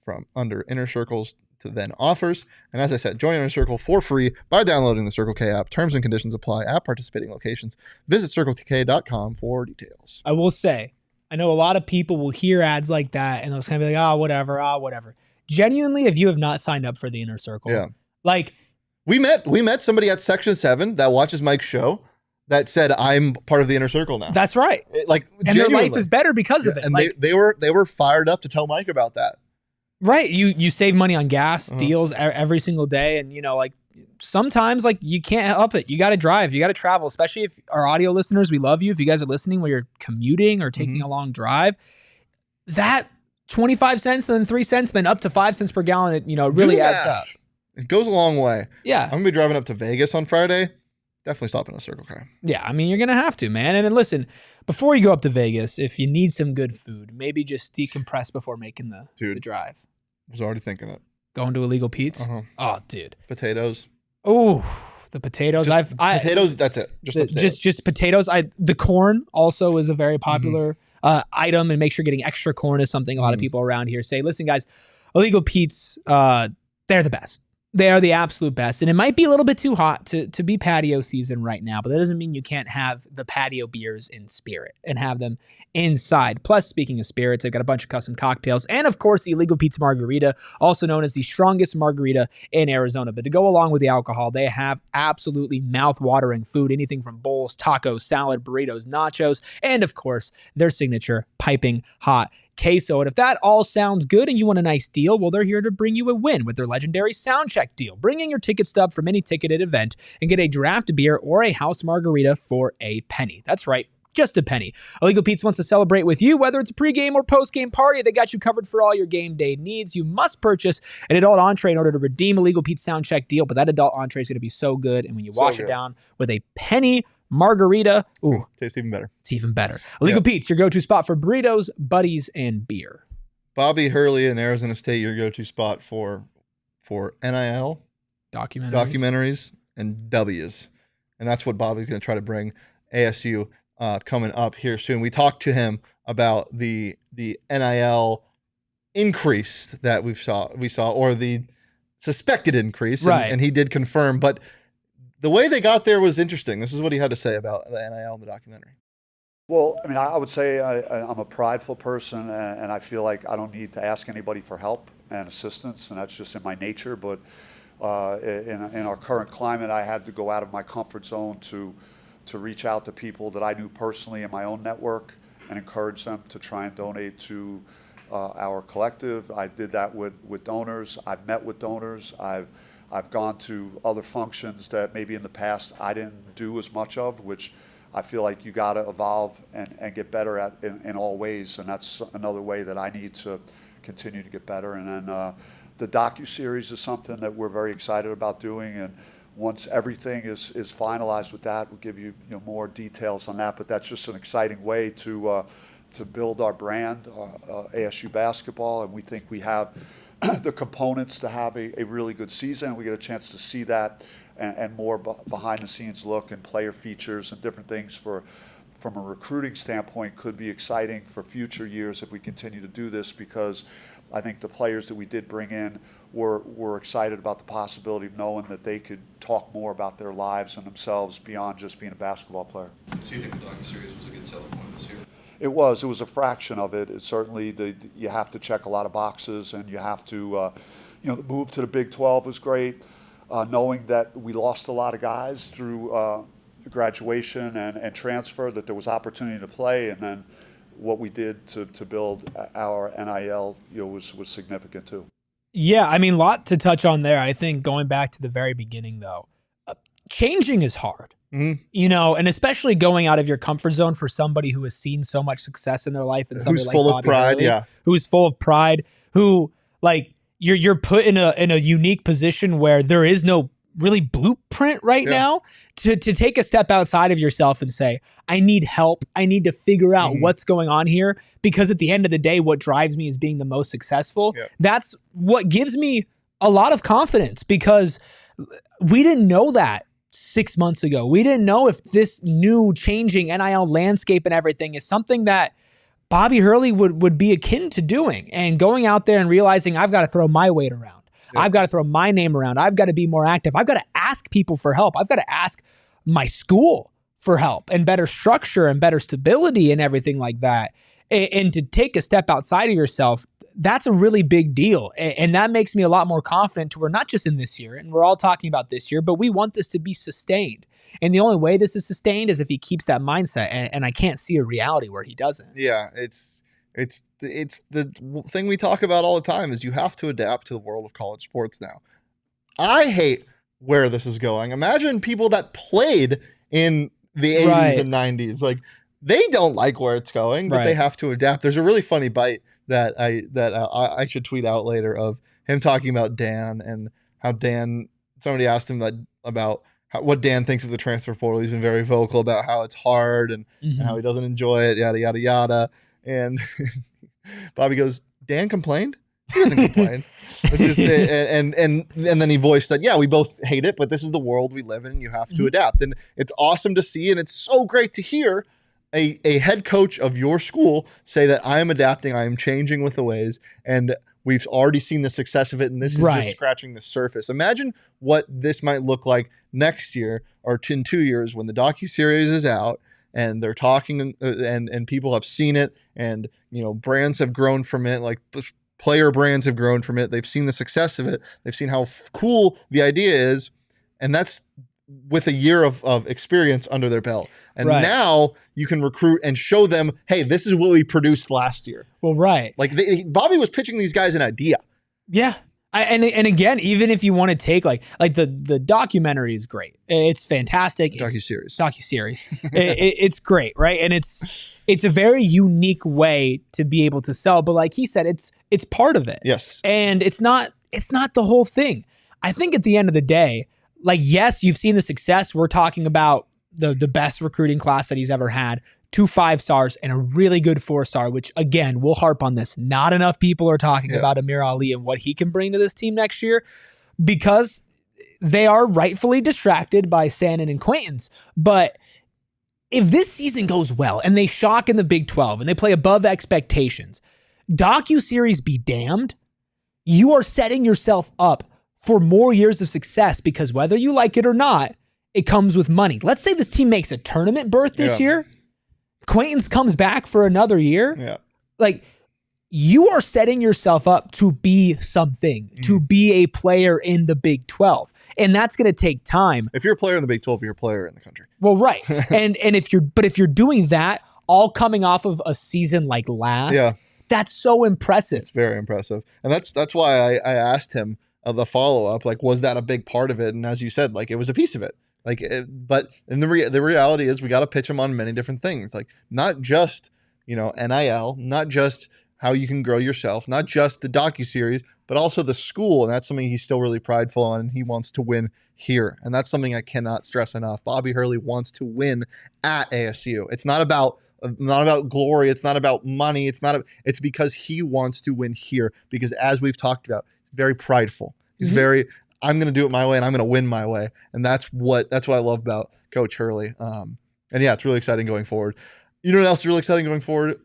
Speaker 1: from under Inner Circles to then offers. And as I said, join Inner Circle for free by downloading the Circle K app. Terms and conditions apply at participating locations. Visit CircleK.com for details.
Speaker 2: I will say, I know a lot of people will hear ads like that and they'll kind of be like, whatever. Genuinely, if you have not signed up for the Inner Circle, like,
Speaker 1: We met somebody at Section 7 that watches Mike's show that said, I'm part of the Inner Circle now.
Speaker 2: That's right.
Speaker 1: Like,
Speaker 2: and their life is better because of it.
Speaker 1: And
Speaker 2: like,
Speaker 1: they were fired up to tell Mike about that.
Speaker 2: Right. You save money on gas deals every single day. And, you know, like, sometimes, like, you can't help it. You got to drive. You got to travel, especially if our audio listeners, we love you. If you guys are listening while you're commuting or taking a long drive, that 25 cents, then 3 cents, then up to 5 cents per gallon, it, you know, really adds up.
Speaker 1: It goes a long way.
Speaker 2: Yeah.
Speaker 1: I'm going to be driving up to Vegas on Friday. Definitely stopping at Circle K.
Speaker 2: Yeah, I mean, you're going to have to, man. And then listen, before you go up to Vegas, if you need some good food, maybe just decompress before making the drive.
Speaker 1: I was already thinking it.
Speaker 2: Going to Illegal Pete's? Oh, dude.
Speaker 1: Potatoes.
Speaker 2: Oh, the potatoes.
Speaker 1: Potatoes, that's it.
Speaker 2: Just potatoes. The corn also is a very popular item, and make sure getting extra corn is something a lot of people around here say. Listen, guys, Illegal Pete's, they're the best. They are the absolute best. And it might be a little bit too hot to be patio season right now, but that doesn't mean you can't have the patio beers in spirit and have them inside. Plus, speaking of spirits, they've got a bunch of custom cocktails and, of course, the Illegal Pete's Margarita, also known as the strongest margarita in Arizona. But to go along with the alcohol, they have absolutely mouth-watering food, anything from bowls, tacos, salad, burritos, nachos, and, of course, their signature piping hot queso. And if that all sounds good and you want a nice deal, well, they're here to bring you a win with their legendary sound check deal. Bring in your ticket stub from any ticketed event and get a draft beer or a house margarita for a penny. That's right, just a penny. Illegal Pete's wants to celebrate with you, whether it's a pregame or postgame party. They got you covered for all your game day needs. You must purchase an adult entree in order to redeem Illegal Pete's sound check deal, but that adult entree is going to be so good. And when you wash it down with a penny margarita, ooh,
Speaker 1: tastes even better.
Speaker 2: It's even better. Illegal Pete's, your go-to spot for burritos, buddies, and beer.
Speaker 1: Bobby Hurley in Arizona State, your go-to spot for NIL documentaries and W's. And that's what Bobby's going to try to bring ASU coming up here soon. We talked to him about the NIL increase that we saw, or the suspected increase, and he did confirm. But the way they got there was interesting. This is what he had to say about the NIL in the documentary.
Speaker 3: Well, I mean, I would say I'm a prideful person, and I feel like I don't need to ask anybody for help and assistance, and that's just in my nature. But in our current climate, I had to go out of my comfort zone to reach out to people that I knew personally in my own network and encourage them to try and donate to our collective. I did that with donors. I've met with donors. I've gone to other functions that maybe in the past I didn't do as much of, which I feel like you got to evolve and get better at in all ways. And that's another way that I need to continue to get better. And then the docuseries is something that we're very excited about doing. And once everything is finalized with that, we'll give you, more details on that. But that's just an exciting way to build our brand, ASU basketball, and we think we have the components to have a really good season. We get a chance to see that and more behind-the-scenes look and player features and different things from a recruiting standpoint could be exciting for future years if we continue to do this, because I think the players that we did bring in were excited about the possibility of knowing that they could talk more about their lives and themselves beyond just being a basketball player.
Speaker 4: So you think the docuseries was a good selling point this year?
Speaker 3: It was a fraction of it. It's certainly you have to check a lot of boxes, and you have to, the move to the Big 12 was great. Knowing that we lost a lot of guys through graduation and transfer, that there was opportunity to play, and then what we did to build our NIL, was significant too.
Speaker 2: Yeah, I mean, a lot to touch on there. I think going back to the very beginning, though, changing is hard. Mm-hmm. And especially going out of your comfort zone for somebody who has seen so much success in their life, and somebody
Speaker 1: who's
Speaker 2: like
Speaker 1: full
Speaker 2: Bobby
Speaker 1: of pride,
Speaker 2: Hurley, who's full of pride, who like you're put in a unique position where there is no really blueprint right now to take a step outside of yourself and say, I need help. I need to figure out what's going on here, because at the end of the day, what drives me is being the most successful. Yep. That's what gives me a lot of confidence, because we didn't know that 6 months ago. We didn't know if this new changing NIL landscape and everything is something that Bobby Hurley would be akin to doing, and going out there and realizing I've got to throw my weight around. I've got to throw my name around. I've got to be more active. I've got to ask people for help. I've got to ask my school for help and better structure and better stability and everything like that. And to take a step outside of yourself, that's a really big deal. And that makes me a lot more confident to where not just in this year, and we're all talking about this year, but we want this to be sustained. And the only way this is sustained is if he keeps that mindset. And I can't see a reality where he doesn't.
Speaker 1: Yeah, it's the thing we talk about all the time is you have to adapt to the world of college sports now. I hate where this is going. Imagine people that played in the 80s and 90s. Like, they don't like where it's going, but they have to adapt. There's a really funny bite that I should tweet out later of him talking about Dan, and how somebody asked him about what Dan thinks of the transfer portal. He's been very vocal about how it's hard and how he doesn't enjoy it, yada, yada, yada. And Bobby goes, Dan complained? He doesn't complain. It's just, and then he voiced that, yeah, we both hate it, but this is the world we live in, and you have to adapt. And it's awesome to see, and it's so great to hear a head coach of your school say that I am adapting, I am changing with the ways, and we've already seen the success of it, and this is just scratching the surface. Imagine what this might look like next year or in 2 years when the docuseries is out, and they're talking and people have seen it, and brands have grown from it, like player brands have grown from it. They've seen the success of it. They've seen how cool the idea is, and that's with a year of experience under their belt. And
Speaker 2: Right.
Speaker 1: now you can recruit and show them, hey, this is what we produced last year.
Speaker 2: Well, right.
Speaker 1: Like Bobby was pitching these guys an idea.
Speaker 2: Yeah. And again, even if you want to take like the documentary is great. It's fantastic.
Speaker 1: Docuseries.
Speaker 2: It's great, right? And it's a very unique way to be able to sell. But like he said, it's part of it.
Speaker 1: Yes.
Speaker 2: And it's not the whole thing. I think at the end of the day, like, yes, you've seen the success. We're talking about the best recruiting class that he's ever had. 2 5-stars and a really good 4-star, which again, we'll harp on this. Not enough people are talking about Amir Ali and what he can bring to this team next year because they are rightfully distracted by Sandin and Quaintance. But if this season goes well and they shock in the Big 12 and they play above expectations, docuseries be damned, you are setting yourself up for more years of success because whether you like it or not, it comes with money. Let's say this team makes a tournament berth this year. Quaintance comes back for another year.
Speaker 1: Yeah.
Speaker 2: Like, you are setting yourself up to be something, to be a player in the Big 12. And that's going to take time.
Speaker 1: If you're a player in the Big 12, you're a player in the country.
Speaker 2: Well, right. and if you're doing that all coming off of a season like last, that's so impressive.
Speaker 1: It's very impressive. And that's why I asked him the follow-up, like, was that a big part of it? And as you said, like, it was a piece of it. Like, but in the reality is we got to pitch them on many different things, like not just, NIL, not just how you can grow yourself, not just the docuseries, but also the school. And that's something he's still really prideful on. And he wants to win here. And that's something I cannot stress enough. Bobby Hurley wants to win at ASU. It's not about glory. It's not about money. It's because he wants to win here because as we've talked about, very prideful. He's very, I'm going to do it my way and I'm going to win my way. And that's what I love about Coach Hurley. And yeah, it's really exciting going forward. You know what else is really exciting going forward?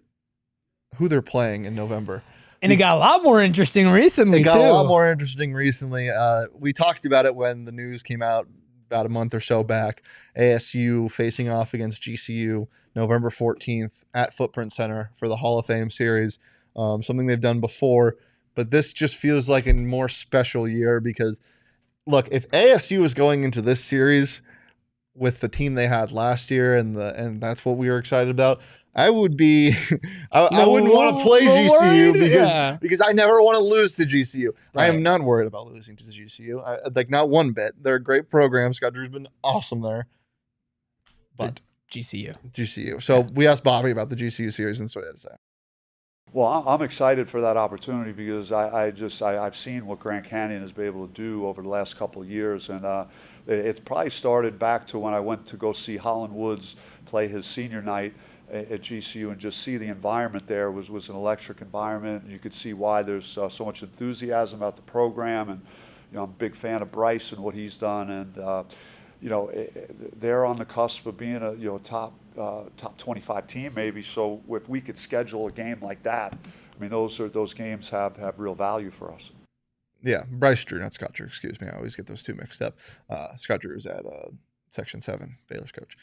Speaker 1: Who they're playing in November.
Speaker 2: And it got a lot more interesting recently,
Speaker 1: It got a lot more interesting recently. We talked about it when the news came out about a month or so back. ASU facing off against GCU November 14th at Footprint Center for the Hall of Fame series. Something they've done before. But this just feels like a more special year because, look, if ASU is going into this series with the team they had last year and that's what we were excited about, I would be I wouldn't want to play GCU because I never want to lose to GCU. Right. I am not worried about losing to GCU. Like not one bit. They're a great program. Scott Drew's been awesome there. But GCU. So we asked Bobby about the GCU series and that's what he had to say.
Speaker 3: Well, I'm excited for that opportunity because I've seen what Grand Canyon has been able to do over the last couple of years, and it's probably started back to when I went to go see Holland Woods play his senior night at GCU and just see the environment there was an electric environment. You could see why there's so much enthusiasm about the program, and I'm a big fan of Bryce and what he's done, and they're on the cusp of being a top 25 team maybe. So if we could schedule a game like that, I mean, those games have real value for us.
Speaker 1: Yeah, Bryce Drew, not Scott Drew. Excuse me, I always get those two mixed up. Scott Drew is at Section 7, Baylor's coach.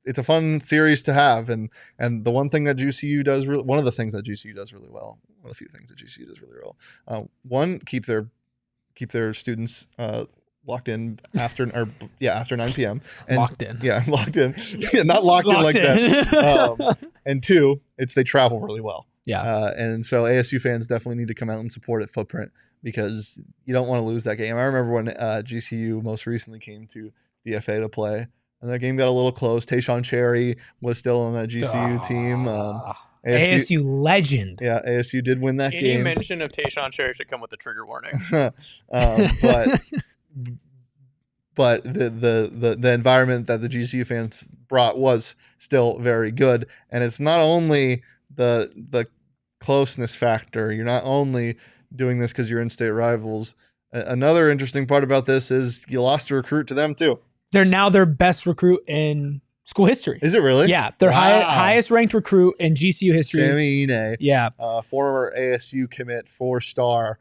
Speaker 1: It's a fun series to have, and the one thing that GCU does one of the things that GCU does really well, one of the few things that GCU does really well. One, keep their students locked in after 9 p.m. And,
Speaker 2: locked in.
Speaker 1: Yeah, locked in. Yeah, not locked in like that. And two, they travel really well.
Speaker 2: Yeah.
Speaker 1: And so ASU fans definitely need to come out and support at Footprint because you don't want to lose that game. I remember when GCU most recently came to the UofA to play, and that game got a little close. Tayshaun Cherry was still on that GCU team.
Speaker 2: ASU legend.
Speaker 1: Yeah, ASU did win that game.
Speaker 5: Any mention of Tayshaun Cherry should come with a trigger warning.
Speaker 1: But the environment that the GCU fans brought was still very good, and it's not only the closeness factor. You're not only doing this because you're in-state rivals. Another interesting part about this is you lost a recruit to them too.
Speaker 2: They're now their best recruit in school history.
Speaker 1: Is it really?
Speaker 2: Yeah, their highest ranked recruit in GCU history.
Speaker 1: Sammy Ine.
Speaker 2: Yeah.
Speaker 1: Former ASU commit, 4-star.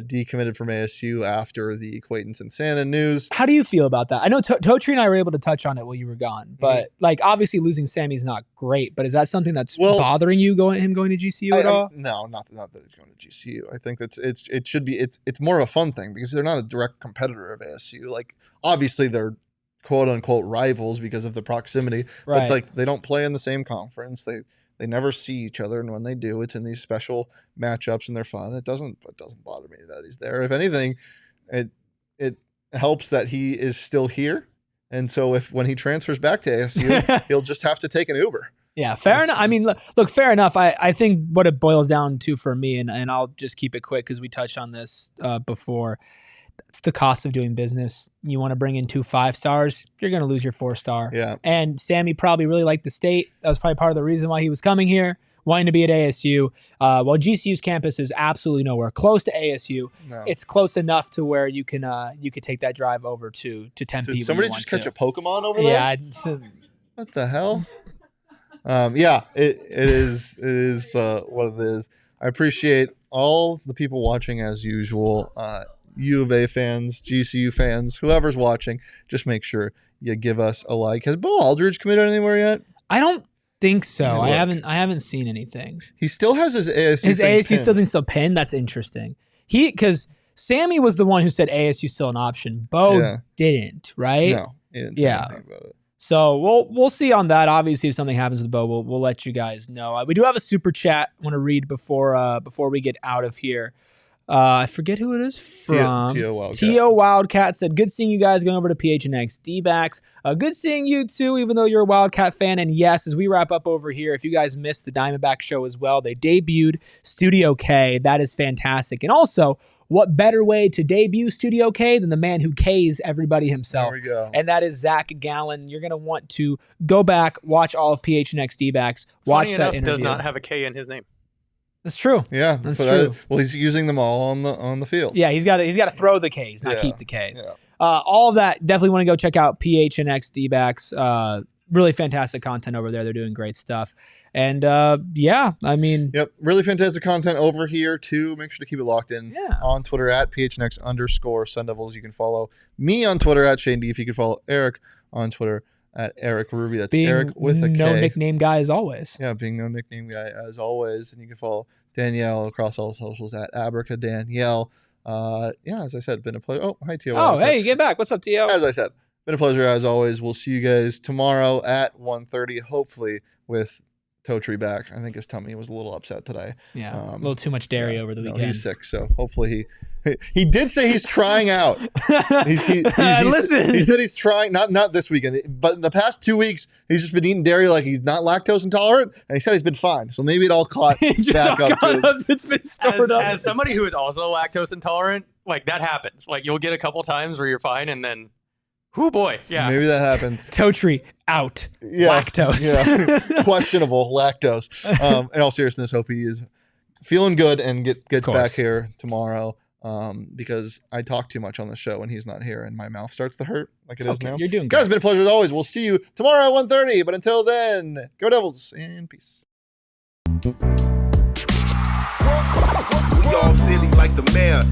Speaker 1: decommitted from ASU after the Quayton and Santa news.
Speaker 2: How do you feel about that? I know Totri and I were able to touch on it while you were gone, but like obviously losing Sammy's not great. But is that something that's bothering you him going to GCU at all?
Speaker 1: No, not that he's going to GCU. I think it should be it's more of a fun thing because they're not a direct competitor of ASU. Like obviously they're quote unquote rivals because of the proximity, but like they don't play in the same conference. They never see each other, and when they do, it's in these special matchups, and they're fun. It doesn't bother me that he's there. If anything, it helps that he is still here, and so when he transfers back to ASU, he'll just have to take an Uber.
Speaker 2: Yeah, fair enough. I mean, look, fair enough. I think what it boils down to for me, and I'll just keep it quick because we touched on this before. It's the cost of doing business. You want to bring in 2 5-stars, you're going to lose your 4-star.
Speaker 1: Yeah.
Speaker 2: And Sammy probably really liked the state. That was probably part of the reason why he was coming here, wanting to be at ASU. While GCU's campus is absolutely nowhere close to ASU, it's close enough to where you could take that drive over to Tempe.
Speaker 1: Did somebody just catch a Pokemon over there?
Speaker 2: Yeah.
Speaker 1: What the hell? It is what it is. I appreciate all the people watching as usual. UofA fans, GCU fans, whoever's watching, just make sure you give us a like. Has Bo Aldridge committed anywhere yet?
Speaker 2: I don't think so. I haven't seen anything.
Speaker 1: He still has his ASU.
Speaker 2: His ASU still pinned. That's interesting. Because Sammy was the one who said ASU still an option. Bo didn't, right?
Speaker 1: No, he didn't say anything about it.
Speaker 2: So we'll see on that. Obviously, if something happens with Bo, we'll let you guys know. We do have a super chat I want to read before we get out of here. I forget who it is from. T.O. Wildcat said, good seeing you guys going over to PHNX D-backs. Good seeing you too, even though you're a Wildcat fan. And yes, as we wrap up over here, if you guys missed the Diamondback show as well, they debuted Studio K. That is fantastic. And also, what better way to debut Studio K than the man who K's everybody himself?
Speaker 1: There we go.
Speaker 2: And that is Zach Gallen. You're going to want to go back, watch all of PHNX D-backs, watch that interview.
Speaker 5: Does not have a K in his name.
Speaker 2: That's true.
Speaker 1: Yeah,
Speaker 2: that's true.
Speaker 1: Well, he's using them all on the field.
Speaker 2: Yeah, he's got to throw the Ks, not keep the Ks. Yeah. All of that, definitely want to go check out PHNX D-backs. Really fantastic content over there. They're doing great stuff. And
Speaker 1: really fantastic content over here too. Make sure to keep it locked in on Twitter at PHNX_Sun Devils. You can follow me on Twitter at Shane D. If you can follow Eric on Twitter at Eric Ruby. That's being Eric with a K.
Speaker 2: No nickname guy as always.
Speaker 1: Yeah, being no nickname guy as always. And you can follow Danielle across all socials at Abraca Danielle. As I said, been a pleasure. Oh, hi, T.O.
Speaker 2: Oh, hey, get back. What's up, T.O.?
Speaker 1: As I said, been a pleasure as always. We'll see you guys tomorrow at 1:30, hopefully with Totri back. I think his tummy was a little upset today.
Speaker 2: Yeah, a little too much dairy over the weekend.
Speaker 1: He's sick, so hopefully he did say he's trying out.
Speaker 2: Listen,
Speaker 1: he said he's trying, not this weekend, but in the past 2 weeks, he's just been eating dairy like he's not lactose intolerant, and he said he's been fine. So maybe it all caught back up to him.
Speaker 2: It's been stored up.
Speaker 5: As somebody who is also lactose intolerant, like that happens. Like you'll get a couple times where you're fine, and then, oh boy, yeah,
Speaker 1: maybe that happened.
Speaker 2: Totri out. Lactose.
Speaker 1: Yeah, questionable lactose. In all seriousness, hope he is feeling good and gets back here tomorrow. Because I talk too much on the show when he's not here and my mouth starts to hurt like it is now.
Speaker 2: You're doing
Speaker 1: good. Guys, it's been a pleasure as always. We'll see you tomorrow at 1:30. But until then, go Devils and peace.
Speaker 6: We all silly like the mayor.